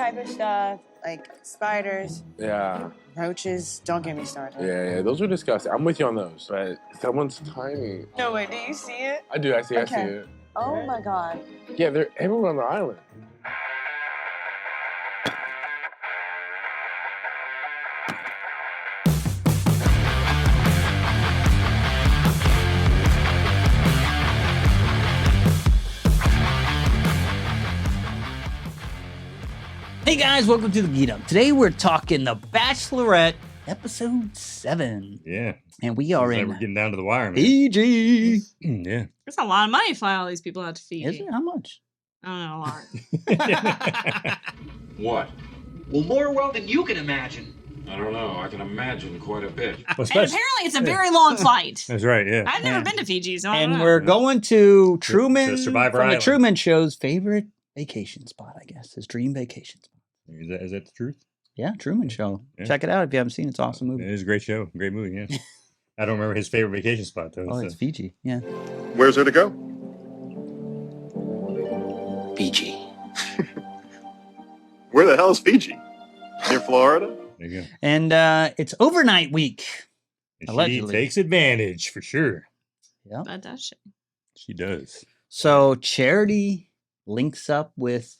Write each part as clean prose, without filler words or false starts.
type of stuff, like spiders. Yeah. Roaches, don't get me started. Yeah, those are disgusting. I'm with you on those, but someone's tiny. No, wait, do you see it? I do, I see Okay. it. Oh my God. Yeah, they're everywhere on the island. Hey guys, welcome to the Geet Up. Today we're talking The Bachelorette, episode 7. Yeah. And we are Seems in like we're getting down to the wire, man. Fiji. Yeah. It's a lot of money to fly all these people out to Fiji. Is it? How much? I don't know, a lot. What? Well, more than you can imagine. I don't know. I can imagine quite a bit. Well, And apparently it's a very long flight. That's right, yeah. I've never been to Fiji, so I don't And know. we're going to Truman, Survivor from the Island. Truman Show's favorite vacation spot, I guess. His dream vacation spot. Is that the truth? Yeah, Truman Show. Yeah. Check it out if you haven't seen it. It's an awesome movie. It is a great show. Great movie, yeah. I don't remember his favorite vacation spot, though. Oh, so. it's Fiji. Yeah. Where's there to go? Fiji. Where the hell is Fiji? Near Florida? There you go. And it's overnight week. And she Allegedly. takes advantage, for sure. Yeah. But that shit. She does. So Charity links up with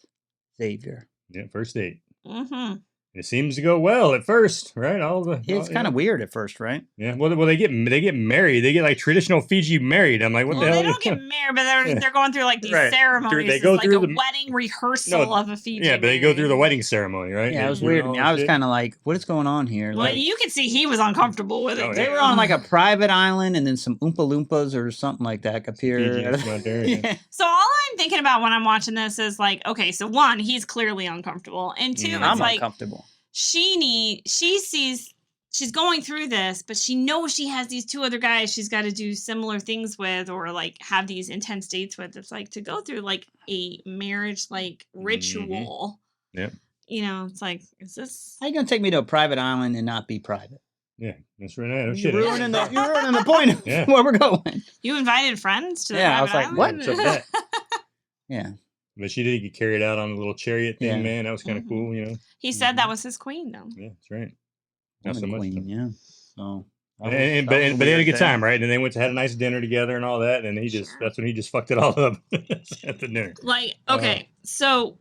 Xavier. Yeah, first date. Mm-hmm. It seems to go well at first, right? It's kind of weird at first, right? Yeah. Well, they get married. They get like traditional Fiji married. I'm like, what Well, the hell? they don't get married, but they're going through like these Right. ceremonies. They It's go like through a the- wedding rehearsal of a Fiji. Yeah, but they go through the wedding. wedding ceremony, right? Yeah, it was And weird to all me. that I was shit. kind of like, what is going on here? Well, Like, you could see he was uncomfortable with it. Oh, they too. were on like a private island, and then some Oompa Loompas or something like that appeared. Fijians out there, yeah. Yeah. So all I'm thinking about when I'm watching this is like, okay, so one, he's clearly uncomfortable, and two, Mhm. it's I'm like uncomfortable. she sees she's going through this, but she knows she has these two other guys she's got to do similar things with, or like have these intense dates with. It's like to go through like a marriage like ritual. Yep. You know, it's like, is this? How you gonna take me to a private island and not be private? Yeah, that's right. No You're shit. ruining the point of Yeah. where we're going. You invited friends to the Yeah, I was private like, what? island? So that- Yeah. But she did get carried out on a little chariot thing, Yeah. man. That was kind of Mhm. cool, you know. He said that was his queen, though. Yeah, that's right. Not so Woman much. queen, though. yeah. So that But was- they that was a had a weird good thing. time, right? And they went to had a nice dinner together and all that. And that's when he just fucked it all up at the dinner. Like, okay, so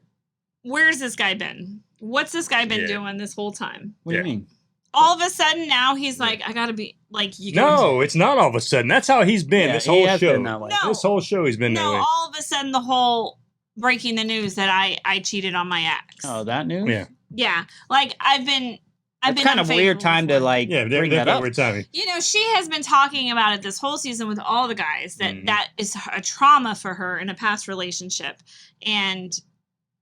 where's this guy been? What's this guy been Yeah. doing this whole time? What do Yeah. you mean? All of a sudden now he's like, I gotta be like, you. No, it's not all of a sudden. That's how he's been Yeah, this he whole has show. been that way. No. This whole show he's been that No, way. all of a sudden the whole breaking the news that I cheated on my ex. Oh, that news? Yeah, Yeah, like I've been It's kind of weird unfaithful time to before. like yeah, bring they're that up. weird timing. You know, she has been talking about it this whole season with all the guys that Mhm. that is a trauma for her in a past relationship, and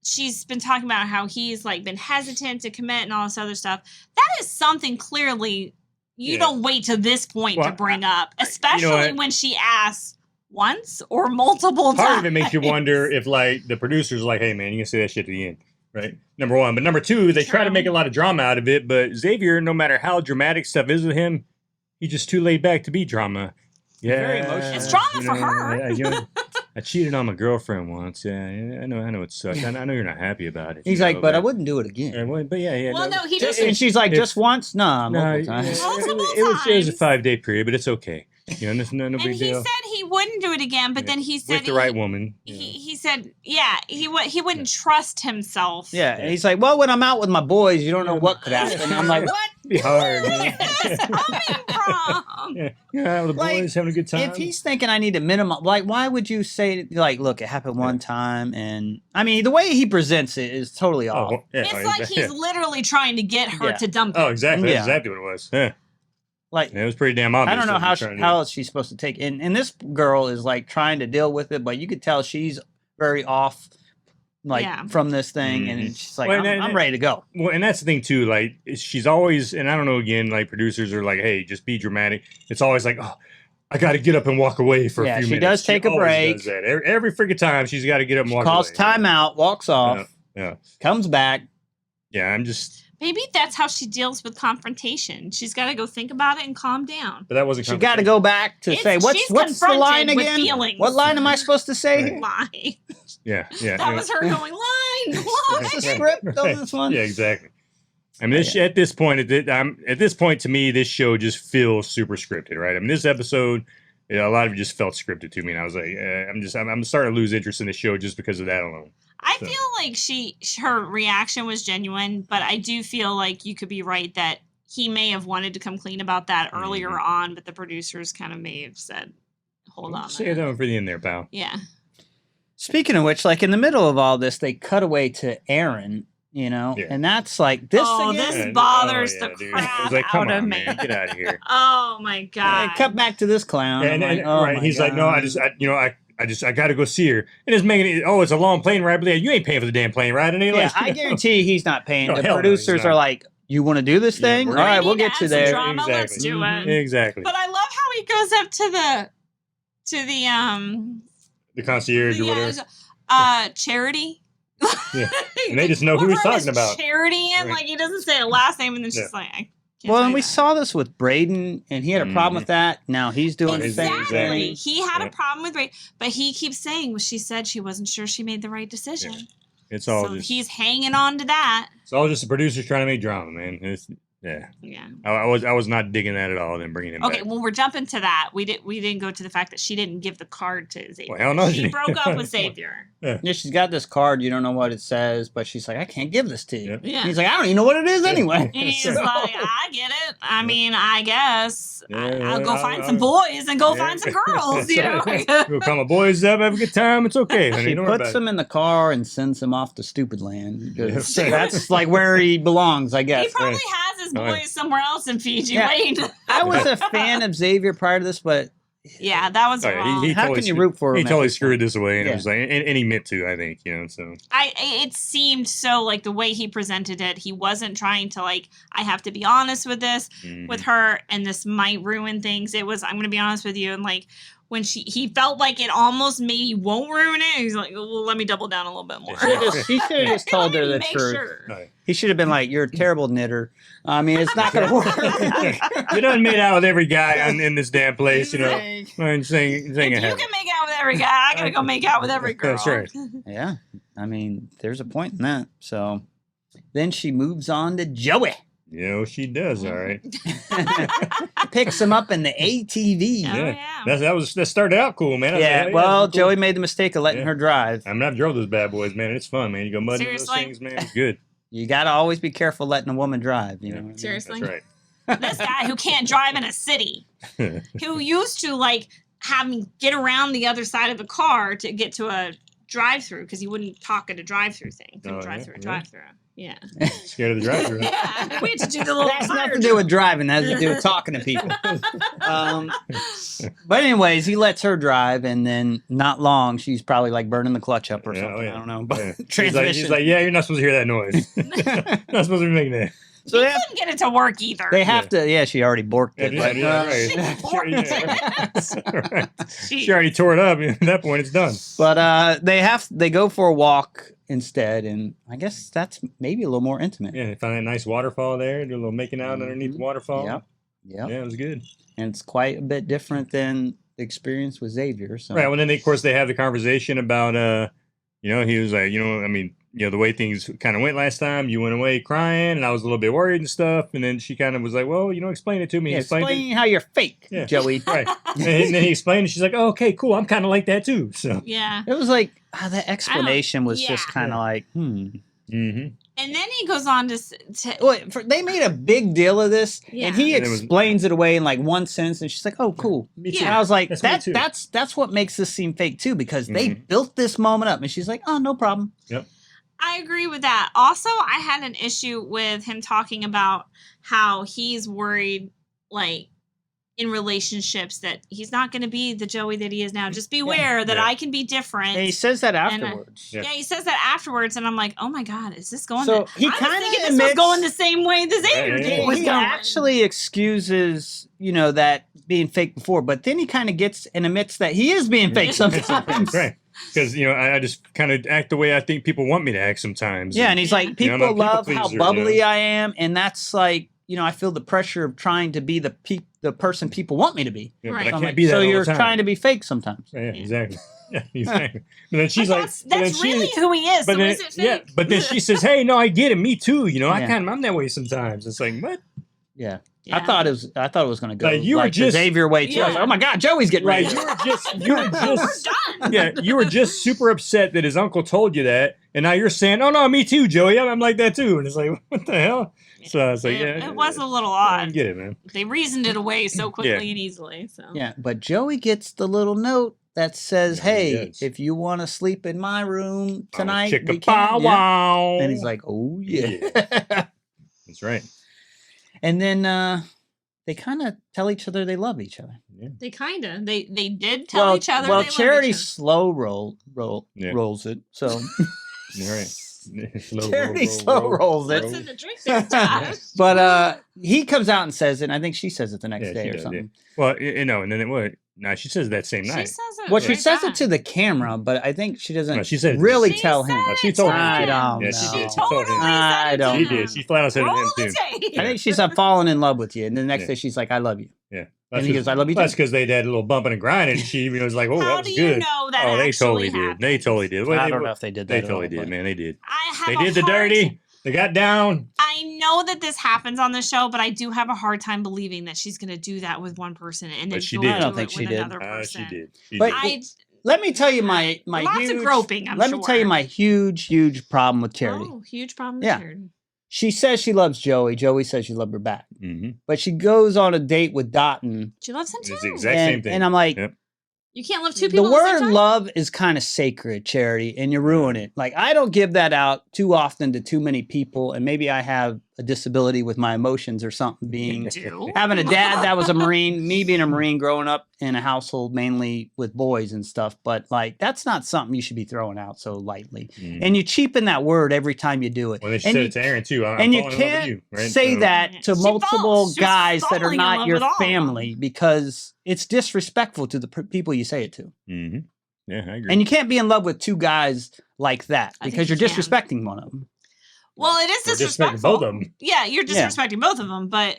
she's been talking about how he's like been hesitant to commit and all this other stuff. That is something clearly you Yeah. don't wait to this point Well, to bring up, especially what? when she asks once or multiple Part times. of it makes you wonder if like the producers are like, hey man, you can say that shit to the end. Right. Number one. But number two, they try to True. make a lot of drama out of it. But Xavier, no matter how dramatic stuff is with him, he's just too laid back to be drama. Yeah. very emotional. It's drama for her. I cheated on my girlfriend once. Yeah, I know it sucks. I know you're not happy about it. He's you like, know, but I wouldn't do it again. But yeah. Well, no, he just And she's like, It's- just once? Nah, No, multiple times. Multiple it was a times. 5-day period, but it's okay. You know, no and big he deal. said he wouldn't do it again, but Yeah. then he said With the right woman. you know. He said, yeah, he wouldn't trust himself. Yeah, and he's like, well, when I'm out with my boys, you don't know what could happen. I'm like, what? It'd be hard. Where man. is this coming from? Yeah, the Like, boys having a good time. If he's thinking I need a minimum, like, why would you say, like, look, it happened one time, and I mean, the way he presents it is totally off. yeah, It's like exactly. he's literally trying to get her Yeah. to dump him. Oh, exactly. Yeah. That's exactly what it was. Yeah. Like, It was pretty damn obvious. I don't know what how he's trying to do. how she's supposed to take it. And this girl is like trying to deal with it, but you could tell she's very off, like Yeah. from this thing, and Mhm. she's like, Well, I'm ready to go. Well, and that's the thing too. Like, she's always, and I don't know. Again, like producers are like, "Hey, just be dramatic." It's always like, "Oh, I got to get up and walk away for Yeah, a few she minutes." does take a always break. Does that. Every freaking time, she's got to get up and walk Calls away. timeout, walks off, Yeah. comes back. Yeah, I'm just. Maybe that's how she deals with confrontation. She's got to go think about it and calm down. But that wasn't. She got to go back to say what's the line confronted with again? feelings. What line am I supposed to say? Lie. Yeah. That was her going line. Script on this one. Yeah, exactly. I mean, at this point, to me, this show just feels super scripted, right? I mean, this episode, a lot of it just felt scripted to me, and I was like, I'm starting to lose interest in the show just because of that alone. I feel like her reaction was genuine, but I do feel like you could be right that he may have wanted to come clean about that earlier on, but the producers kind of may have said, "Hold on." Save that one for the end there, pal. Yeah. Speaking of which, like in the middle of all this, they cut away to Aaron, and that's like this. Oh, again? this bothers the dude. crap I was like, come out of on, me. man, get out of here. Oh my god! Cut back to this clown. And, I'm like, oh right, my he's like, no, God. I got to go see her. And it's making it, it's a long plane ride, but you ain't paying for the damn plane ride. And Yeah, I guarantee he's not paying. No, The hell no, producers he's not. are like, you want to do this thing? we're All right, We we'll need to get you add some there. drama. Let's do it. Exactly. But I love how he goes up to The concierge or whatever. Charity. Yeah. And they just know who he's talking about. Charity, and Right. like he doesn't say a last name, and then she's like, I can't Well, say and we that. saw this with Braden, and he had a problem with that. Now he's doing the same Exactly. thing. He had Yeah. a problem with Braden, but he keeps saying, well, she said she wasn't sure she made the right decision. Yeah. It's all So just he's hanging on to that. it's all just the producers trying to make drama, man. Yeah. I was not digging that at all. Then bringing him Okay, back. well, we're jumping to that. We didn't go to the fact that she didn't give the card to Xavier. Well, hell no, She she broke up with Xavier. Yeah, she's got this card. You don't know what it says, but she's like, I can't give this to you. Yep. Yeah. He's like, I don't even know what it is anyway. And he's So- like, I get it. I mean, I guess I'll go find I'll- some boys and go Yeah. find some girls, you know? We'll call my boys up, have a good time. It's okay, honey. She Don't worry puts about him in the car and sends him off to stupid land. because Yeah. That's like where he belongs, I guess. He probably has his Right. boys somewhere else in Fiji Yeah. waiting. I was a fan of Xavier prior to this, but Yeah, that was Oh, yeah, wrong. he how totally can you screwed- root for him? He at totally this screwed point? this away, and Yeah. it was like, and he meant to, I think, So It seemed so like the way he presented it, he wasn't trying to like, I have to be honest with this, with her, and this might ruin things. It was, I'm going to be honest with you. And like, when he felt like it almost maybe won't ruin it. He's like, well, let me double down a little bit more. He should have just told her the Make truth. sure. Right. He should have been like, "You're a terrible knitter." I mean, it's not going to work. You done made out with every guy in this damn place, I'm saying If you it can happened. make out with every guy, I gotta go make out with every girl. That's right. Yeah, I mean, there's a point in that. So then she moves on to Joey. She does, all right. Picks him up in the ATV. Oh, yeah. That started out cool, man. I was Yeah, like, well, that's cool. Joey made the mistake of letting Yeah. her drive. I mean, I've drove those bad boys, man. It's fun, man. You go mudding those Seriously? things, man. It's good. You got to always be careful letting a woman drive. You know what I mean? Seriously. That's right. This guy who can't drive in a city, who used to like have me get around the other side of the car to get to a drive-through because he wouldn't talk at a drive-through thing. Couldn't Oh, drive yeah, through a yeah. drive-through. Yeah. Scared of the driver. Yeah. We had to do the little That's fire nothing to do with driving. That has to do with talking to people. But anyways, he lets her drive, and then not long, she's probably like burning the clutch up or Yeah, something. oh, yeah. I don't know. But Yeah. transmission. He's like, yeah, you're not supposed to hear that noise. Not supposed to be making that. so He they have, couldn't get it to work either. they have to. Yeah, she already borked it. Yeah, but, yeah, She right. borked Sure, yeah, right. She- She already tore it up. At that point, it's done. But they go for a walk instead, and I guess that's maybe a little more intimate. Yeah, they found that nice waterfall there. Do a little making out underneath the waterfall. Yep. Yep. Yeah, it was good. And it's quite a bit different than the experience with Xavier. So Right. Well, then, of course, they have the conversation about, he was like, I mean, the way things kind of went last time, you went away crying, and I was a little bit worried and stuff. And then she kind of was like, well, explain it to me. yeah, Explained it. explain how you're fake, Yeah. Joey. Right. And then he explained, and she's like, oh, okay, cool. I'm kind of like that, too. So. Yeah. It was like the explanation was yeah. just kind of like, Mm-hmm. And then he goes on to Wait, they made a big deal of this, Yeah. and he And it was- explains it away in like one sentence, and she's like, "Oh, cool." Me too. And I was like, That's me too. "That's what makes this seem fake too," because they Mhm. built this moment up, and she's like, "Oh, no problem." Yep. I agree with that. Also, I had an issue with him talking about how he's worried, like, in relationships that he's not going to be the Joey that he is now. Just beware that Yeah. I can be different. And he says that And, afterwards. Yeah. yeah, he says that afterwards, and I'm like, oh my God, is this going So to... he I was kinda thinking this admits- was going the same way the Xavier Yeah, thing was He going. actually excuses, that being fake before, but then he kind of gets and admits that he is being fake sometimes. Right. because I just kind of act the way I think people want me to act sometimes. Yeah, and he's like, I'm a people people love how pleaser, bubbly I am, and that's like, I feel the pressure of trying to be the person people want me to be. Yeah, Right. but I So I'm can't like, be that so all you're the time. trying to be fake sometimes. Yeah, exactly. Yeah, exactly. But then she's But like, that's really who he is. but So then, is it fake? yeah, but then she says, "Hey, no, I get it. Me too. Yeah. I'm that way sometimes." It's like, what? Yeah. Yeah. I thought it was going to go Like, you were the just- Xavier way too. I was like, Yeah. oh my God, Joey's getting Right? ready. You were just, We're done. yeah, you were just super upset that his uncle told you that, and now you're saying, "Oh no, me too, Joey. I'm like that too." And it's like, what the hell? So I was like, It was a little I odd. get it, man. They reasoned it away so quickly and easily. So Yeah, but Joey gets the little note that says, Yeah, he "Hey, does. if you want to sleep in my room tonight, Chicka we bow can." Yeah. wow. And he's like, "Oh yeah." That's right. And then they kind of tell each other they love each other. they they did tell each other. Well, they love Charity each other. slow Yeah. rolls it. So You're right. Charity slow rolls it. What's in the drink there, Josh? But he comes out and says it, and I think she says it the next Yeah, day she or does, something. Well, and then what? No, she says that same She night. says it. Well, she right says back. it to the camera, but I think she doesn't No, she said it- really She tell said him. it she to told him. I him. don't Yeah, know. she did. She Totally told him. I said it to don't She him. did. She flat out said Roll it the to him. tape. I think she's I'm falling in love with you, and the next Yeah. day she's like, "I love you." Yeah. And he goes, "I love you too." That's because they had a little bumping and grinding. And she was like, "Oh, How that was do you good." know that Oh, they actually totally did. happened? They totally did. Well, I don't know if they did that. They at totally all, did, but- man. They did. I have They a did the hard- dirty. They got down. I know that this happens on the show, but I do have a hard time believing that she's going to do that with one person and then But she go did. do I don't it think she with did. another person. She did. She But did. Let me tell you my Lots huge, of groping, I'm let me tell you sure. my huge problem with Charity. Oh, huge problem. Yeah. Charity. She says she loves Joey. Joey says she loves her back. Mm-hmm. But she goes on a date with Dotton. She loves him It's too. the exact same And, thing. and I'm like, Yep. You can't love two the people at the word same time? love is kind of sacred, Charity, and you ruin it. Like, I don't give that out too often to too many people, and maybe I have a disability with my emotions or something, being Do? having a dad that was a Marine, me being a Marine, growing up in a household mainly with boys and stuff. But like, that's not something you should be throwing out so lightly. Mhm. And you cheapen that word every time you do it. Well, then she and said you, it to Aaron too. I'm and you falling in love with can't you, right? say So- that to She multiple falls- she was guys that are falling in not love your with all of them. family, because it's disrespectful to the people you say it to. Mhm. Yeah, I agree. And you can't be in love with two guys like that I think because you're you can. disrespecting one of them. Well, it is We're disrespecting disrespectful. both of them. Yeah, you're Yeah. disrespecting both of them, but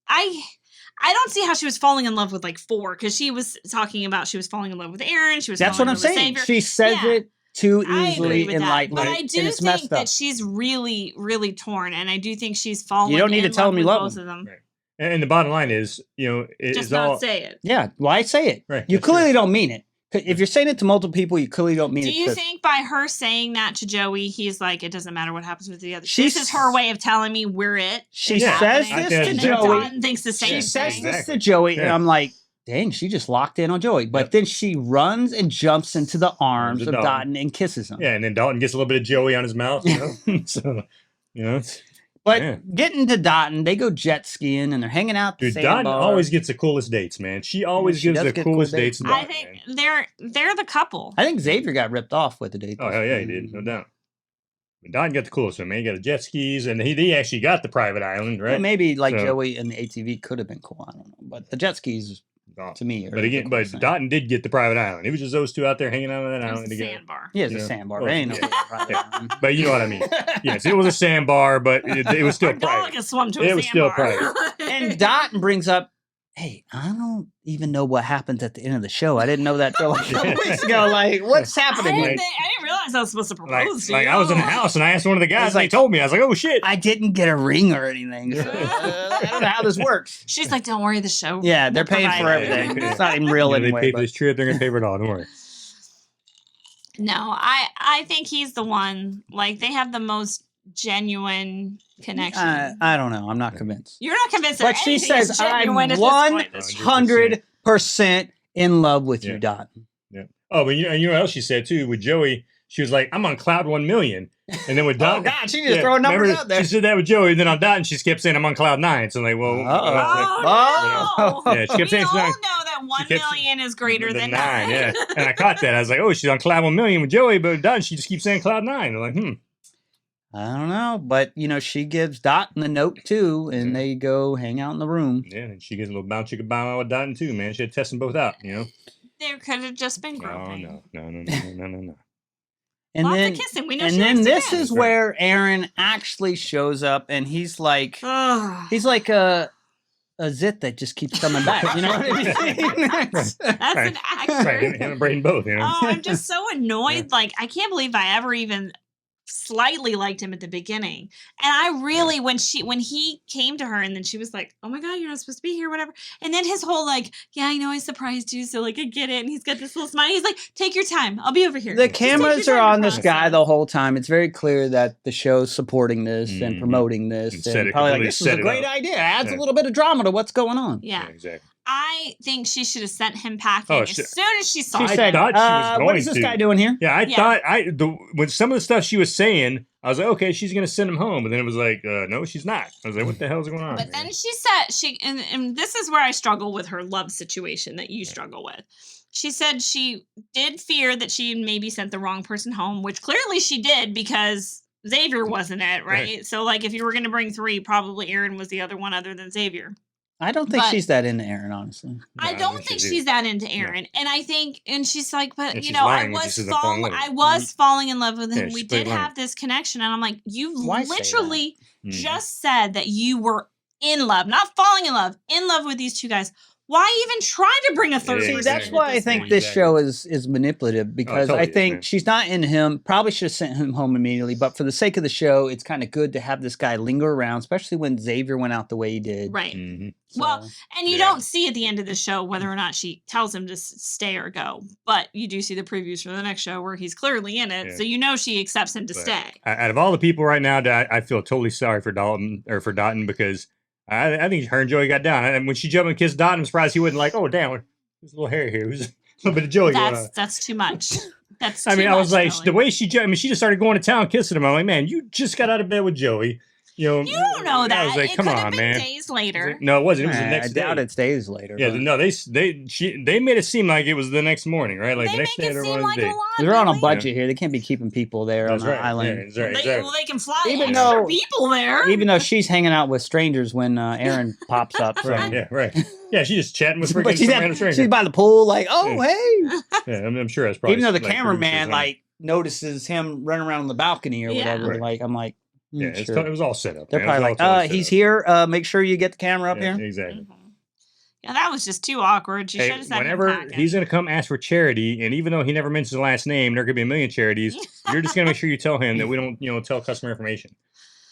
I don't see how she was falling in love with like four, because she was talking about she was falling in love with Aaron. She was That's falling what in I'm love with saying. Xavier. She says Yeah. it too I agree easily with and that. lightly, But I and do it's think messed up. that she's really, really torn, and I do think she's falling. You don't need to in tell love them you with love both them. of them. Right. And the bottom line is, it's Just all not say it. Yeah, why say it? Right, You that's clearly true. don't mean it. If you're saying it to multiple people, you clearly don't mean Do it. you 'cause think by her saying that to Joey, he's like, it doesn't matter what happens with the other? She's- This is her way of telling me we're it. She It's says happening. I this think to And that's then Joey. Dotton thinks the same She thing. says this Exactly. to Joey, and Yeah. I'm like, dang, she just locked in on Joey. But Yep. then she runs and jumps into the arms of of Dotton. Dotton and kisses him. Yeah, and then Dalton gets a little bit of Joey on his mouth, so it's- But yeah. getting to Dotton, they go jet skiing and they're hanging out at the Dude, sandbar. Dotton always gets the coolest dates, man. She always she gives does the get cool coolest dates. dates. in I Dotton, think man. they're the couple. I think Xavier got ripped off with the date. Oh hell yeah, he did, no doubt. But Dotton got the coolest one, man. He got the jet skis, and he actually got the private island, right? Well, maybe like So- Joey and the ATV could have been cool. I don't know. But the jet skis, Oh, to me, are but the again, but coolest thing. Dotton did get the private island. It was just those two out there hanging out on that It was island a together. sandbar. Yeah, it's you a know, sandbar. well, There ain't no yeah. private island. But you know what I mean. Yes, it was a sandbar, but it was still Our dog private. has swum to a It was still sandbar. And Dotton brings up, hey, I don't even know what happens at the end of the show. I didn't know that till like a couple weeks ago. Like, what's I happening? didn't, here? I didn't realize I was supposed to Like, propose to like you. I was in the house and I asked one of the guys, It's and like- they told me. I was like, "Oh shit!" I didn't get a ring or anything. So, I don't know how this works. She's like, don't worry, the show. Yeah, they're will paying provide for it." everything. It's not even real You know, they anyway. paid for but- this trip. They're gonna pay for it all. Don't worry. No, I think he's the one. Like, they have the most genuine connection. I don't know. I'm not convinced. You're not convinced that But she anything is says, I'm genuine at this point. 100% in love with you, Yeah. Dotton. Yeah. Oh, but you know what else she said too with Joey? She was like, "I'm on cloud 1,000,000," and then with Oh, Dotton, God, she just throwing numbers remember, out there. She said that with Joey. Then on Dotton, she kept saying, "I'm on cloud 9." So I'm like, well, Oh, no. yeah, she kept We saying all something. know that 1 kept million is greater than 9. Yeah, and I caught that. I was like, "Oh, she's on cloud 1,000,000 with Joey," but Dotton, she just keeps saying cloud 9. I'm like, I don't know. But, she gives Dotton the note too, and they go hang out in the room. yeah. And she gets a little bounce chicka bow wow with Dotton too, man. She had to test them both out, There could have just been No, groping. no. And Lots then, of kissing. We know and she then likes to this kiss. is where Aaron actually shows up, and he's like a zit that just keeps coming back. You know what I mean? That's an actor. Right, him and Braden both, you know. Oh, I'm just so annoyed. Like, I can't believe I ever even slightly liked him at the beginning. And I really, when he came to her and then she was like, oh my God, you're not supposed to be here, whatever. And then his whole like, yeah, I know I surprised you. So like, I get it. And he's got this little smile. He's like, take your time. I'll be over here. The Just take your cameras time are to on this process. guy the whole time. It's very clear that the show's supporting this and promoting this. And set And it- probably like, completely this is a set it great up. idea. Adds Yeah. a little bit of drama to what's going on. Yeah. Exactly. I think she should have sent him packing Oh, as shit. soon as she saw She it. said, thought she was what going is this to. guy doing here? Yeah, I Yeah. thought when some of the stuff she was saying, I was like, okay, she's gonna send him home, and then it was like, no, she's not. I was like, what the hell's going on? But then she said and this is where I struggle with her love situation that you struggle with. She said she did fear that she maybe sent the wrong person home, which clearly she did because Xavier wasn't it, right? So like if you were going to bring 3, probably Aaron was the other one other than Xavier. I don't think But- she's that into Aaron, honestly. I don't think she's that into Aaron. And I think, and she's like, but And you she's know, lying when she says I'm falling in love. I was falling in love with him. Yeah, We she's did lying. have this connection. And I'm like, you Why say that? literally Mhm. just said that you were in love, not falling in love with these 2 guys. Why even try to bring a third Yeah, See, person? that's into why I this think thing? this Exactly. show is manipulative because totally I is, think man. she's not into him. Probably should have sent him home immediately. But for the sake of the show, it's kind of good to have this guy linger around, especially when Xavier went out the way he did. Right. Mhm. Well, and you Yeah. don't see at the end of the show whether or not she tells him to stay or go, but you do see the previews for the next show where he's clearly in it, Yeah. so you know she accepts him to But stay. Out of all the people right now, I feel totally sorry for Dotton because I think her and Joey got down. And when she jumped and kissed Dotton, I'm surprised he wasn't like, oh damn, there's a little hair here. There's a little bit of Joey going on. That's too much. That's I mean, too I was much, like, Joey. the way she jumped, I mean, she just started going to town kissing him. I'm like, man, you just got out of bed with Joey. You know, You don't know that. I was like, It come could have on, been man. days later. No, it wasn't. It was the I next doubt day. it's days later. Yeah, but- no, they made it seem like it was the next morning, right? Like They the next make day it or seem one like a day. lot. They're on a really. budget here. They can't be keeping people there That's on the right. island. Yeah, that's right. They, exactly. well, they can fly Even extra though- people there. Even though she's hanging out with strangers when Aaron pops up. So. Right, yeah, right. Yeah, she's just chatting with freaking But she's, some random stranger. she's by the pool, like, oh, hey. Yeah, I'm sure that's probably Even though the like, cameraman, producers, like, notices him running around on the balcony or Yeah. whatever, Right. like, I'm like, yeah, sure. it was all set up. They're man. It was probably all like, totally set he's up. here. Make sure you get the camera up Yeah, here. exactly. Mhm. Yeah, that was just too awkward. She should Hey, have said whenever him packing. he's going to come ask for charity, and even though he never mentions the last name, there could be a million charities. You're just going to make sure you tell him that we don't, tell customer information.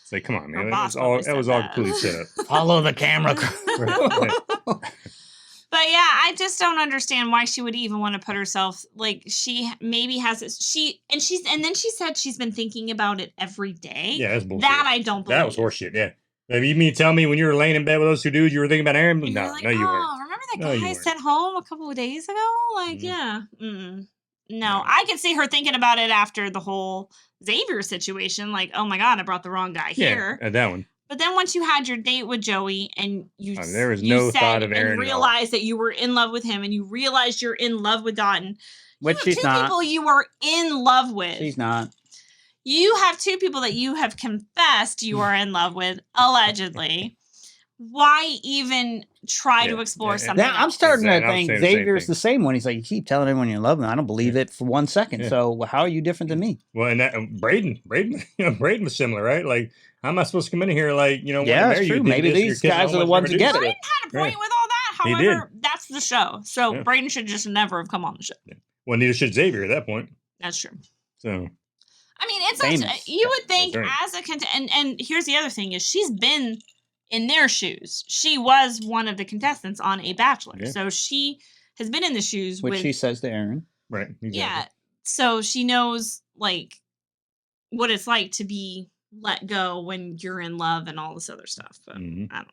It's like, come on, man. Her It boss was all probably said completely that. set up. Follow the camera. Right. But yeah, I just don't understand why she would even want to put herself like she maybe has this and then she said she's been thinking about it every day. Yeah, that's bullshit. That I don't believe. That was horseshit. Yeah. Like, you mean to tell me when you were laying in bed with those 2 dudes, you were thinking about Aaron? And No, you're like, no, you weren't. oh, remember that No, you guy I weren't. sent home a couple of days ago? Like, Mhm. yeah. Mm-mm. No, I could see her thinking about it after the whole Xavier situation. Like, oh my God, I brought the wrong guy here. Yeah, that one. But then once you had your date with Joey and you, I mean, there was you no said thought of Aaron and at all. realized that you were in love with him and you realized you're in love with Dotton. Which You have she's 2 not. people you are in love with. She's not. You have 2 people that you have confessed you are in love with, allegedly. Why even try to Yeah, explore yeah, something? Now, I'm else? starting to Exactly. I was think saying the same Xavier's thing. the same one. He's like, you keep telling everyone you love them. I don't believe it for 1 second. Yeah. So how are you different than me? Well, and that Braden, Braden was similar, right? Like, how am I supposed to come in here, like, wanting to Yeah, that's marry you, true. did Maybe this, you're these kissing guys all are the my ones that different get dudes? it. Braden had a point Right. with all that. He However, that's the show. So Yeah. Braden should just never have come on the show. Well, neither should Xavier at that point. That's true. So, I mean, it's Famous. such, you would think That's right. as a and here's the other thing is she's been in their shoes. She was one of the contestants on A Bachelor, Yeah. so she has been in the shoes Which with she says to Aaron. right. Exactly. yeah. So she knows like what it's like to be let go when you're in love and all this other stuff. But Mhm. I don't.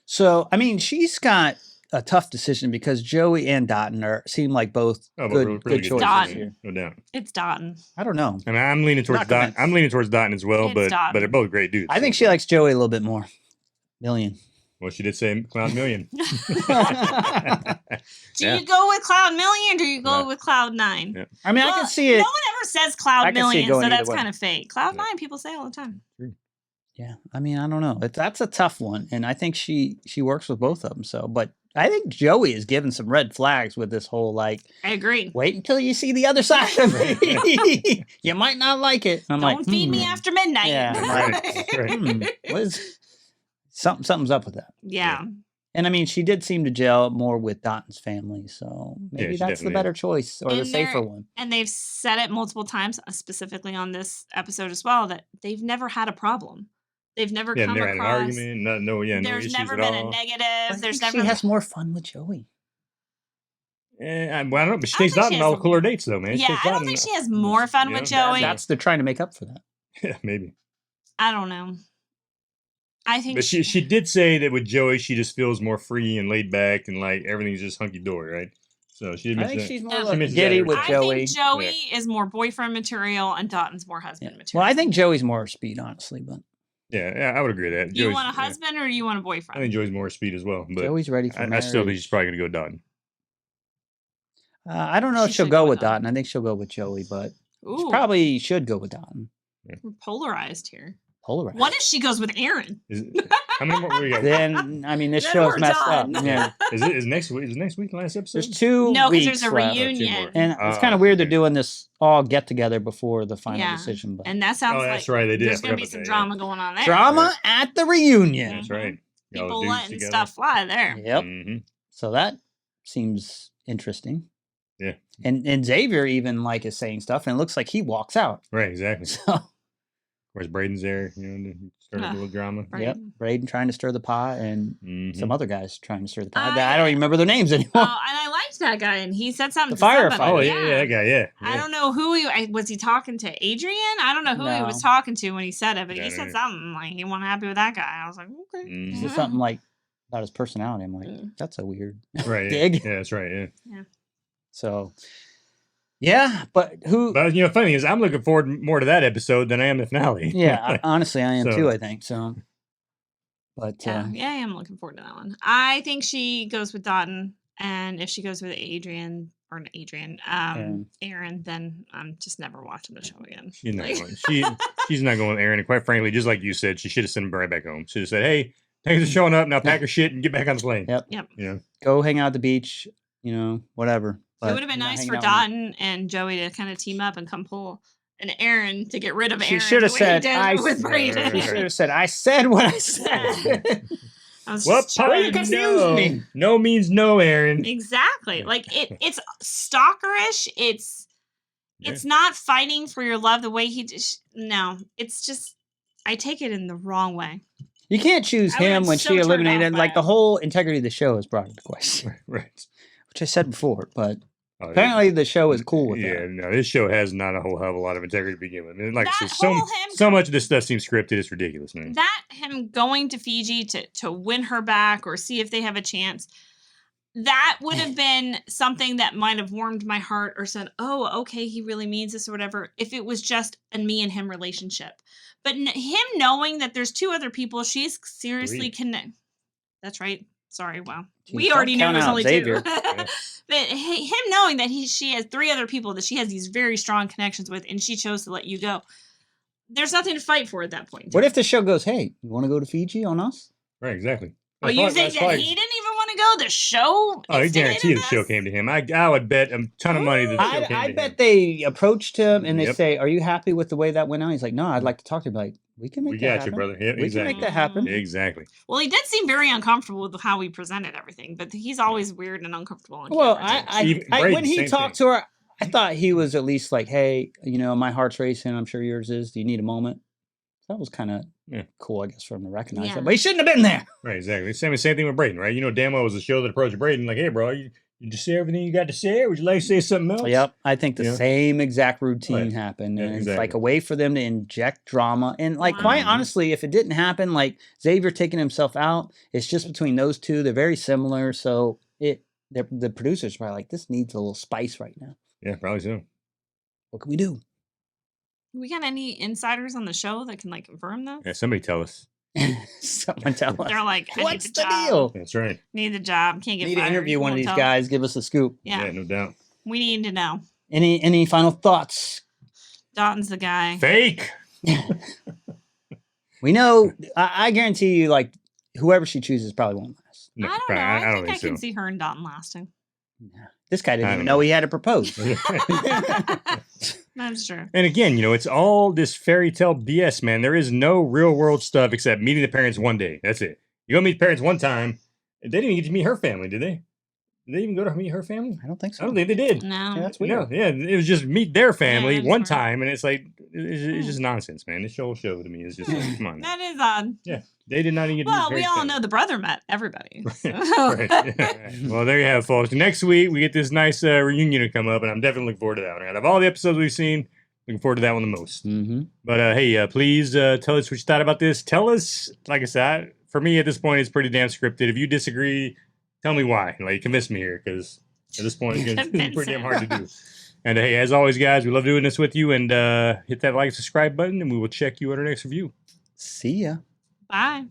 So, I mean, she's got a tough decision because Joey and Dotton seem like both Oh, but good, really good good choices Dotton. here. No doubt. It's Dotton. I don't know. I mean, I'm leaning towards Not Dotton. convinced. I'm leaning towards Dotton as well, It's but Dotton. they're both great dudes. I think so- she likes Joey a little bit more. Million. Well, she did say Cloud Million. Do Yeah. you go with Cloud Million or do you go Yeah. with Cloud 9? Yeah. I mean, I Well, can see it. No one ever says Cloud I can see it Million, going so either that's way. kind of fake. Cloud Yeah. 9 people say all the time. Yeah, I mean, I don't know. That's a tough one, and I think she works with both of them. So, but I think Joey is giving some red flags with this whole like. I agree. Wait until you see the other side of me. You might not like it. I'm Don't like, feed me after midnight. Yeah, I'm like, what is something's up with that? Yeah. And I mean, she did seem to gel more with Dotton's family, so maybe she that's the definitely better choice or the And safer they're- one. And they've said it multiple times, specifically on this episode as well, that they've never had a problem. They've never Yeah, come never had an across. argument. No There's issues never at been all. a I negative. There's think never. she has more fun with Joey. I don't know, but she I takes think she Dotton has all a- the cooler dates though, man. She Yeah, takes I don't Dotton- think she has more fun with Joey. That's they're trying to make up for that. Yeah, maybe. I don't know. I think But she did say that with Joey, she just feels more free and laid back, and like everything's just hunky dory, right? So she did I mention think that. she's Yeah. more She like mentions giddy that with every I Joey. think Joey is more boyfriend material and Dotton's more husband Yeah. material. Well, I think Joey's more speed, honestly, but Yeah, I would agree with that. you Joey's- want a yeah. husband or you want a I boyfriend? think Joey's more speed as well, but Joey's ready for I marriage. still think she's probably gonna go Dotton. I don't know if She she'll should go go with with Dotton. Dotton. I think she'll go with Joey, but she Ooh, probably should go with Dotton. we're polarized here. Polarized. What if she goes with Aaron? How many more? What do we got? Then I mean, this Then show's we're messed done. up. Yeah, Is next week? Is next week the last episode? there's 2 No, because weeks there's a left. reunion. And it's Ah, kind of weird they're okay. doing this all get together before the final Yeah. decision. But And that sounds Oh, like that's right. They did. I there's going to forgot be about some that, drama going on there. drama at the reunion. That's right. Y'all People dudes letting together. stuff fly there. Yep. Mhm. So that seems interesting. Yeah. And Xavier even like is saying stuff, and it looks like he walks out. Right. Exactly. So Where's Braden's there? You know, to start a little drama. Right. yep, Braden trying to stir the pot, and Mhm. some other guys trying to stir the pot. I- I don't even remember their names anymore. Oh, and I liked that guy, and he said something. The to somebody. firefighter. Oh yeah, that guy. Yeah. I don't know who was he talking to Adrian? I don't know who he was No. talking to when he said it, but Yeah, he I said don't know. something like he wasn't happy with that guy. I was like, okay. Mhm. He said something like about his personality. I'm like, Mm. that's a weird Right. Yeah. dig. Yeah, that's right. Yeah. So, yeah, but who? But funny thing is, I'm looking forward more to that episode than I am the finale. Yeah, honestly, I am So- too. I think so. But Yeah, yeah, I am looking forward to that one. I think she goes with Dotton, and if she goes with Aaron, then I'm just never watching the show again. She's not Like- going. She's not going with Aaron. And quite frankly, just like you said, she should have sent him right back home. Should have said, "Hey, thanks for showing up. Now pack your shit and get back on the plane." Yep. Yep. Yeah. go hang out at the beach. Whatever. It would have been nice for Dotton and Joey to kind of team up and come pull an Aaron to get rid of She Aaron. should have the way he said, did "I." with Braden. She should have said, "I said what I said." I was Well, just trying you to- confused no. me. No means no, Aaron. Exactly. Like it's stalkerish. It's Yeah. not fighting for your love the way he just no. It's just I take it in the wrong way. You can't choose I would've him been when so she turned eliminated. off by Like the it. whole integrity of the show is brought into question, Right. which I said before. But Oh, yeah. apparently, the show is cool with Yeah, that. no, this show has not a whole hell of a lot of integrity to begin with. And like I That said, so whole him so much of this stuff seems scripted. It's ridiculous, man. That him going to Fiji to win her back or see if they have a chance. That would have been something that might have warmed my heart or said, "Oh, okay, he really means this" or whatever. If it was just a me and him relationship, but him knowing that there's 2 other people, she's seriously 3. connected. That's right. Sorry. Wow. Jeez, We don't already knew count it was out only Xavier. 2. But him knowing that she has 3 other people that she has these very strong connections with, and she chose to let you go. There's nothing to fight for at that point. What if the show goes, "Hey, you want to go to Fiji on us?" Right, exactly. Oh, you think that he didn't even want to go? The show? Oh, I instigated guarantee the show this? came to him. I would bet a ton of money that the show came I to bet him. they approached him and they Yep. say, "Are you happy with the way that went out?" He's like, "No, I'd like to talk to you." Like, we can make We that got happen. you, brother. Yeah, We can exactly. make that happen. Exactly. Well, he did seem very uncomfortable with how we presented everything, but he's always weird and uncomfortable. On Well, camera, too. Even when Braden, he same talked to her, I thought he was at least like, "Hey, my heart's racing. I'm sure yours is. Do you need a moment?" That was kind of Yeah. cool, I guess, for him to recognize Yeah. that. But he shouldn't have been there. Right, exactly. Same thing with Braden, right? Damn well it was a show that approached Braden like, "Hey, bro, you just say everything you got to say, or would you like to say something else?" Yep, I think the Yeah. same exact routine Right. happened, Yeah, and it's like exactly. a way for them to inject drama. And like, quite Wow. honestly, if it didn't happen, like Xavier taking himself out, it's just between those 2. They're very similar, so the producers are probably like, "This needs a little spice right now. Yeah, probably so. What can we do?" We got any insiders on the show that can confirm that? Yeah, somebody tell us. Someone tell us. They're like, I What's need the job. deal? That's right. Need the job. Can't get Need to fired. interview one of Won't these tell. guys. Give us a scoop. Yeah. No doubt. We need to know. Any final thoughts? Dalton's the guy. Fake. We know. I guarantee you, like whoever she chooses probably won't last. No, I don't probably- know. I don't think I can so. see her and Dalton lasting. This guy didn't I even don't know he had to propose. That's true. And again, it's all this fairy tale BS, man. There is no real world stuff except meeting the parents one day. That's it. You go meet the parents one time. They didn't even get to meet her family, did they? Did they even go to meet her family? I don't think I so. don't think they did. No. Yeah, that's weird. No, yeah, it was just meet their family that's one weird. time, and it's like it's just nonsense, man. This whole show to me is just like, come on. That is odd. They did not even get to Well, meet we parents' all family. know the brother met everybody. So. Right. Right. Well, there you have it, folks. Next week, we get this nice reunion to come up, and I'm definitely looking forward to that one. Out of all the episodes we've seen, looking forward to that one the most. Mm-hmm. But hey, please tell us what you thought about this. Tell us, like I said, for me at this point, it's pretty damn scripted. If you disagree, tell me why. Like, convince me here, because at this point, it's gonna be pretty damn hard to do. And hey, as always, guys, we love doing this with you. And hit that like, subscribe button, and we will check you at our next review. See ya. Bye.